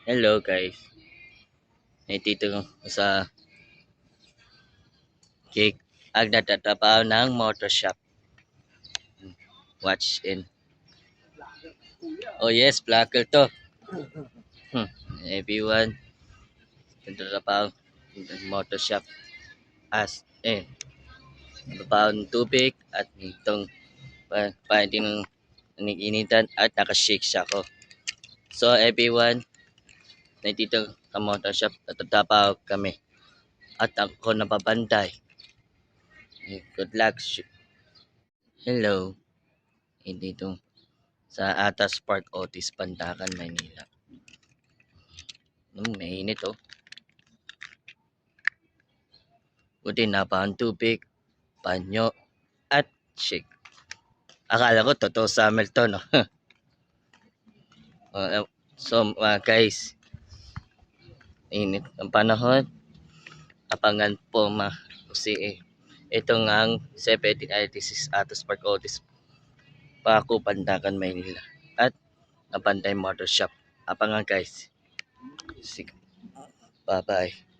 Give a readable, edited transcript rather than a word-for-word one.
Hello guys, nandito sa cake ang natatapaw ng motor shop. Watch in. Oh yes, vlogger to. Hmm. Everyone, natatapaw ng motor shop. As natapaw ng tubig at itong pwede ng nag-initan at nakashake siya ako. So everyone, nandito sa motor shop, natatapaw kami. At ako napabanday. Good luck. Hello, dito sa Atas Park, Otis, Pandacan, Maynila. Mainit oh. Buti napaan tubig, panyo, at shake. Akala ko totoo summer to, no? So, guys, init ang panahon. Abangan po kasi ito nga ang 1796 Atos Park, Otis, Paco, Pandacan, Maynila. At Napantay Motor Shop. Abangan guys. Sige. Bye-bye.